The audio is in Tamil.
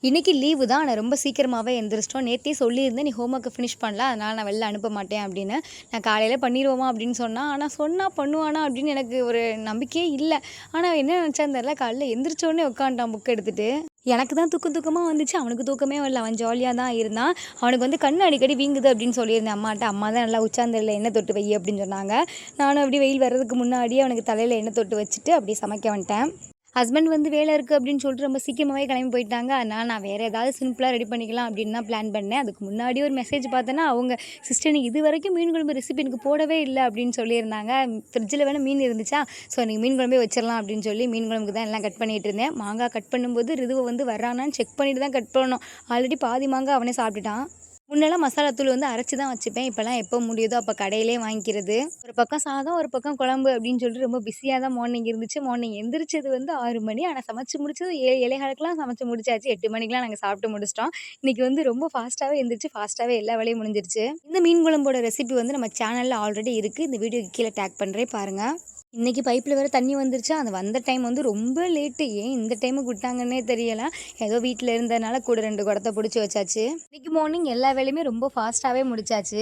இன்னைக்கு லீவு தான். ஆனா ரொம்ப சீக்கிரமாவே எந்திரிச்சிட்டோம். நேத்தே சொல்லியிருந்தேன், "நீ ஹோம் ஒர்க்க ஃபினிஷ் பண்ணல. அதனால நான் வெளில அனுப்ப மாட்டேன்" அப்படின்னு. நான் காலையில பண்ணிருவோமா அப்படின்னு சொன்னா, ஆனா சொன்னா பண்ணுவானா அப்படின்னு எனக்கு ஒரு நம்பிக்கையே இல்ல. ஆனா என்ன நினைச்சான்னு தெரியல, காலைல எந்திரிச்ச உடனே உட்காந்துட்டான் புக் எடுத்துட்டு. எனக்கு தான் தூக்கம் தூக்கமா வந்துச்சு. அவனுக்கு தூக்கமே வரல. அவன் ஜாலியா தான் இருந்தான். அவனுக்கு வந்து கண்ணு அடிக்கடி வீங்குது அப்படின்னு சொல்லியிருந்தேன் அம்மாட்ட. அம்மா தான் நல்லா உச்சாந்தலையில எண்ணெய் தொட்டு வை அப்படின்னு சொன்னாங்க. நானும் அப்படியே வெயில் வர்றதுக்கு முன்னாடியே அவனுக்கு தலையில எண்ணெய் தொட்டு வச்சுட்டு அப்படியே சமைக்க வந்துட்டேன். ஹஸ்பண்ட் வந்து வேலை இருக்குது அப்படின்னு சொல்லிட்டு ரொம்ப சீக்கிரமாகவே கிளம்பி போயிட்டாங்க. அதனால நான் வேறு ஏதாவது சிம்பிளாக ரெடி பண்ணிக்கலாம் அப்படின்னு தான் பிளான் பண்ணேன். அதுக்கு முன்னாடி ஒரு மெசேஜ் பார்த்தேன்னா, அவங்க சிஸ்டர் நீ இதுவரைக்கும் மீன் குழம்பு ரெசிபி எனக்கு போடவே இல்ல அப்படின்னு சொல்லியிருந்தாங்க. ஃப்ரிட்ஜில் வேணா மீன் இருந்துச்சா, ஸோ இன்னைக்கு மீன் குழம்பே வச்சிடலாம் அப்படின்னு சொல்லி மீன் குழம்புக்கு தான் எல்லாம் கட் பண்ணிட்டு இருந்தேன். மாங்காய் கட் பண்ணும்போது ரிதுவை வந்து வர்றானான்னு செக் பண்ணிட்டு தான் கட் பண்ணணும். ஆல்ரெடி பாதி மாங்காய் அவனே சாப்பிட்டுட்டான். முன்னெல்லாம் மசாலா தூள் வந்து அரைச்சு தான் வச்சுப்பேன். இப்போலாம் எப்போ முடியுதோ அப்போ கடையிலே வாங்கிக்கிறது. ஒரு பக்கம் சாதம், ஒரு பக்கம் குழம்பு அப்படின்னு சொல்லிட்டு ரொம்ப பிஸியா தான் மார்னிங் இருந்துச்சு. மார்னிங் எந்திரிச்சது வந்து 6 மணி. ஆனா சமைச்சு முடிச்சது 7 7:15க்குலாம் சமைச்சு முடிச்சாச்சு. 8 மணிக்கெல்லாம் நாங்க சாப்பிட்டு முடிச்சிட்டோம். இன்னைக்கு வந்து ரொம்ப ஃபாஸ்ட்டாவே எந்திரிச்சு, ஃபாஸ்ட்டாவே எல்லா வேலையும் முடிஞ்சிருச்சு. இந்த மீன் குழம்போட ரெசிபி வந்து நம்ம சேனல்ல ஆல்ரெடி இருக்கு. இந்த வீடியோக்கு கீழ டேக் பண்றேன் பாருங்க. இன்னைக்கு பைப்ல வேற தண்ணி வந்துருச்சா, அது வந்த டைம் வந்து ரொம்ப லேட்டு. ஏன் இந்த டைமுக்கு விட்டாங்கன்னே தெரியல. ஏதோ வீட்ல இருந்ததுனால கூட 2 குடத்த புடிச்சு வச்சாச்சு. இன்னைக்கு மார்னிங் எல்லா வேலையுமே ரொம்ப ஃபாஸ்ட்டாவே முடிச்சாச்சு.